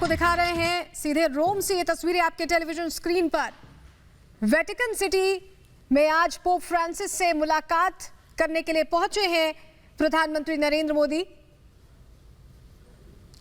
दिखा रहे हैं सीधे रोम से ये तस्वीरें आपके टेलीविजन स्क्रीन पर। वेटिकन सिटी में आज पोप फ्रांसिस से मुलाकात करने के लिए पहुंचे हैं प्रधानमंत्री नरेंद्र मोदी।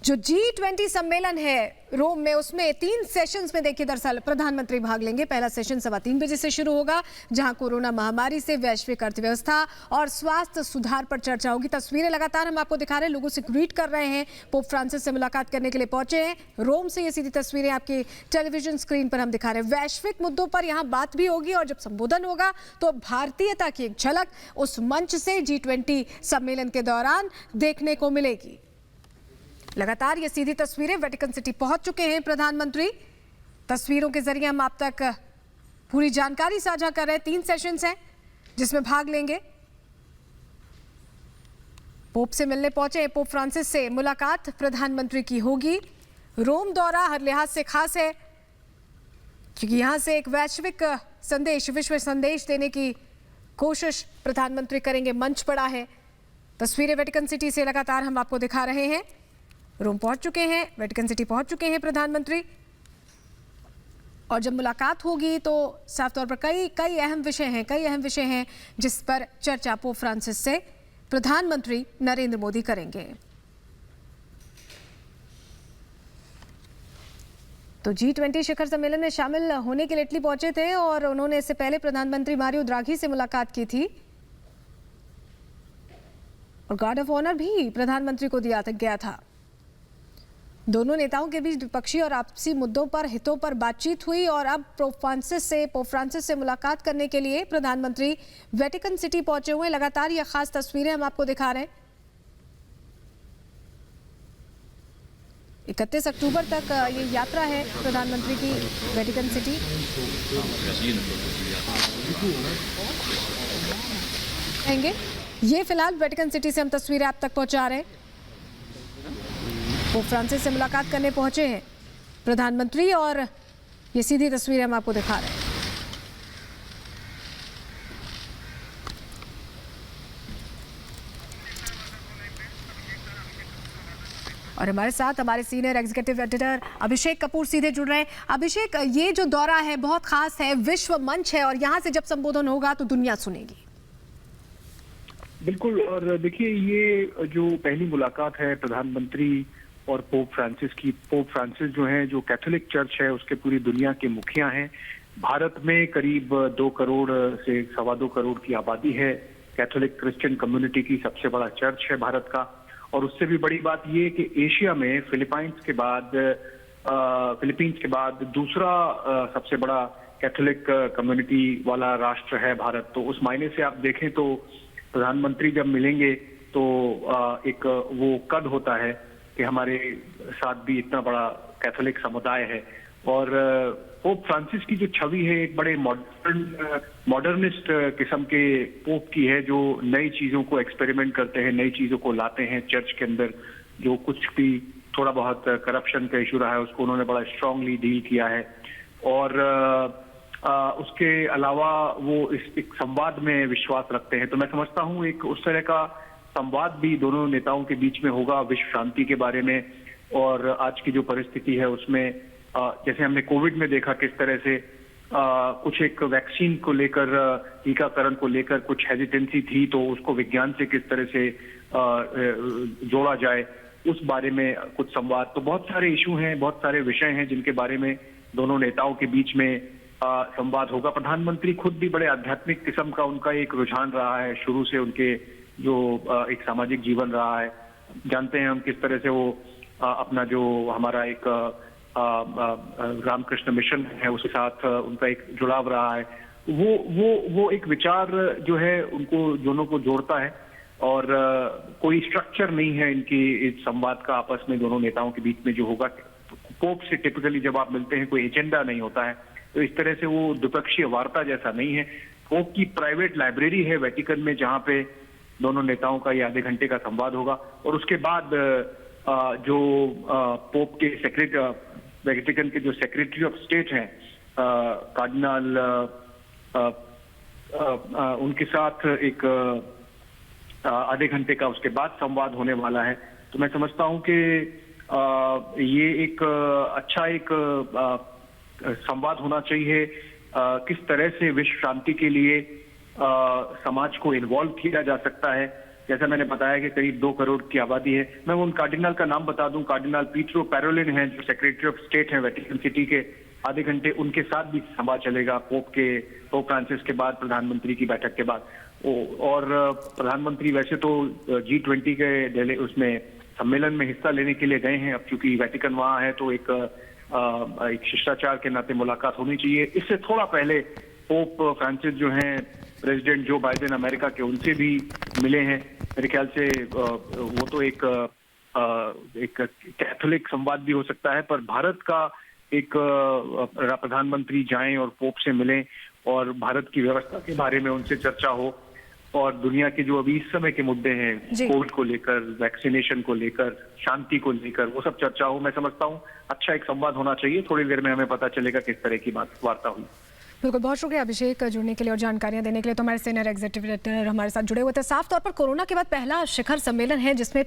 जो G20 सम्मेलन है रोम में, उसमें 3 सेशंस में देखिए दरअसल प्रधानमंत्री भाग लेंगे। पहला सेशन 3:15 बजे से शुरू होगा, जहां कोरोना महामारी से वैश्विक अर्थव्यवस्था और स्वास्थ्य सुधार पर चर्चा होगी। तस्वीरें लगातार हम आपको दिखा रहे हैं, लोगों से ग्रीट कर रहे हैं। पोप फ्रांसिस से मुलाकात करने के लिए पहुंचे हैं रोम से। ये सीधी तस्वीरें आपकी टेलीविजन स्क्रीन पर हम दिखा रहे हैं। वैश्विक मुद्दों पर यहाँ बात भी होगी और जब संबोधन होगा तो भारतीयता की एक झलक उस मंच से G20 सम्मेलन के दौरान देखने को मिलेगी। लगातार ये सीधी तस्वीरें, वेटिकन सिटी पहुंच चुके हैं प्रधानमंत्री। तस्वीरों के जरिए हम आप तक पूरी जानकारी साझा कर रहे हैं। 3 सेशंस हैं जिसमें भाग लेंगे। पोप से मिलने पहुंचे पोप फ्रांसिस से मुलाकात प्रधानमंत्री की होगी। रोम दौरा हर लिहाज से खास है क्योंकि यहां से एक वैश्विक संदेश, विश्व संदेश देने की कोशिश प्रधानमंत्री करेंगे। मंच पड़ा है। तस्वीरें वेटिकन सिटी से लगातार हम आपको दिखा रहे हैं। रोम पहुंच चुके हैं, वेटिकन सिटी पहुंच चुके हैं प्रधानमंत्री। और जब मुलाकात होगी तो साफ तौर पर कई अहम विषय हैं जिस पर चर्चा पोप फ्रांसिस से प्रधानमंत्री नरेंद्र मोदी करेंगे। तो G20 शिखर सम्मेलन में शामिल होने के लिए इटली पहुंचे थे और उन्होंने इससे पहले प्रधानमंत्री मारियो द्राघी से मुलाकात की थी और गार्ड ऑफ ऑनर भी प्रधानमंत्री को दिया गया था। दोनों नेताओं के बीच द्विपक्षीय और आपसी मुद्दों पर, हितों पर बातचीत हुई और अब पोप फ्रांसिस से मुलाकात करने के लिए प्रधानमंत्री वेटिकन सिटी पहुंचे हुए हैं। लगातार ये खास तस्वीरें हम आपको दिखा रहे हैं। 31 अक्टूबर तक ये यात्रा है प्रधानमंत्री की वेटिकन सिटी। ये फिलहाल वेटिकन सिटी से हम तस्वीरें आप तक पहुंचा रहे हैं। पोप फ्रांसिस से मुलाकात करने पहुंचे हैं प्रधानमंत्री और ये सीधी तस्वीरें हम आपको दिखा रहे हैं। और हमारे साथ हमारे senior executive editor Abhishek Kapoor सीधे जुड़ रहे हैं। अभिषेक, ये जो दौरा है बहुत खास है, विश्व मंच है और यहाँ से जब संबोधन होगा तो दुनिया सुनेगी। बिल्कुल। और देखिए, ये जो पहली मुलाकात है प्रधानमंत्री और पोप फ्रांसिस की। पोप फ्रांसिस जो हैं, जो कैथोलिक चर्च है उसके पूरी दुनिया के मुखिया हैं। भारत में करीब 2 करोड़ से 2.25 करोड़ की आबादी है। कैथोलिक क्रिश्चियन कम्युनिटी की सबसे बड़ा चर्च है भारत का। और उससे भी बड़ी बात ये कि एशिया में फिलीपींस के बाद दूसरा सबसे बड़ा कैथोलिक कम्युनिटी वाला राष्ट्र है भारत। तो उस मायने से आप देखें तो प्रधानमंत्री जब मिलेंगे तो एक वो कद होता है कि हमारे साथ भी इतना बड़ा कैथोलिक समुदाय है। और पोप फ्रांसिस की जो छवि है एक बड़े मॉडर्निस्ट किस्म के पोप की है, जो नई चीजों को एक्सपेरिमेंट करते हैं, नई चीजों को लाते हैं चर्च के अंदर। जो कुछ भी थोड़ा बहुत करप्शन का इशू रहा है उसको उन्होंने बड़ा स्ट्रांगली डील किया है। और उसके अलावा वो एक संवाद में विश्वास रखते हैं। तो मैं समझता हूँ एक उस तरह का संवाद भी दोनों नेताओं के बीच में होगा विश्व शांति के बारे में। और आज की जो परिस्थिति है उसमें जैसे हमने कोविड में देखा किस तरह से कुछ एक वैक्सीन को लेकर, टीकाकरण को लेकर कुछ हेजिटेंसी थी, तो उसको विज्ञान से किस तरह से जोड़ा जाए उस बारे में कुछ संवाद। तो बहुत सारे इशू हैं, बहुत सारे विषय हैं जिनके बारे में दोनों नेताओं के बीच में संवाद होगा। प्रधानमंत्री खुद भी बड़े आध्यात्मिक किस्म का उनका एक रुझान रहा है शुरू से, उनके जो एक सामाजिक जीवन रहा है। जानते हैं हम किस तरह से वो अपना जो हमारा एक रामकृष्ण मिशन है उसके साथ उनका एक जुड़ाव रहा है। वो एक विचार जो है उनको दोनों को जोड़ता है। और कोई स्ट्रक्चर नहीं है इनकी इस संवाद का आपस में दोनों नेताओं के बीच में जो होगा। पोप से टिपिकली जब आप मिलते हैं कोई एजेंडा नहीं होता है, तो इस तरह से वो द्विपक्षीय वार्ता जैसा नहीं है। पोप की प्राइवेट लाइब्रेरी है वेटिकन में, जहाँ पे दोनों नेताओं का ये आधे घंटे का संवाद होगा। और उसके बाद जो पोप के वेटिकन के जो सेक्रेटरी ऑफ स्टेट हैं कार्डिनल, उनके साथ एक आधे घंटे का उसके बाद संवाद होने वाला है। तो मैं समझता हूं कि ये एक अच्छा एक संवाद होना चाहिए। किस तरह से विश्व शांति के लिए समाज को इन्वॉल्व किया जा सकता है। जैसा मैंने बताया कि करीब 2 करोड़ की आबादी है। मैं उन कार्डिनल का नाम बता दूं, कार्डिनल पीट्रो पैरोलिन हैं जो सेक्रेटरी ऑफ स्टेट हैं वेटिकन सिटी के। आधे घंटे उनके साथ भी संवाद चलेगा पोप फ्रांसिस के बाद, प्रधानमंत्री की बैठक के बाद। और प्रधानमंत्री वैसे तो G20 के उसमें सम्मेलन में हिस्सा लेने के लिए गए हैं। अब चूंकि वेटिकन वहां है तो एक शिष्टाचार के नाते मुलाकात होनी चाहिए। इससे थोड़ा पहले पोप फ्रांसिस जो हैं प्रेसिडेंट जो बाइडेन अमेरिका के, उनसे भी मिले हैं। मेरे ख्याल से वो तो एक कैथोलिक संवाद भी हो सकता है, पर भारत का एक प्रधानमंत्री जाएं और पोप से मिलें और भारत की व्यवस्था के बारे में उनसे चर्चा हो, और दुनिया के जो अभी इस समय के मुद्दे हैं, कोविड को लेकर, वैक्सीनेशन को लेकर, शांति को लेकर, वो सब चर्चा हो। मैं समझता हूँ अच्छा एक संवाद होना चाहिए। थोड़ी देर में हमें पता चलेगा किस तरह की वार्ता हुई। बिल्कुल, बहुत शुक्रिया अभिषेक जुड़ने के लिए और जानकारियां देने के लिए। तो हमारे सीनियर एग्जीक्यूटिव एडिटर हमारे साथ जुड़े हुए थे। साफ तौर पर कोरोना के बाद पहला शिखर सम्मेलन है जिसमें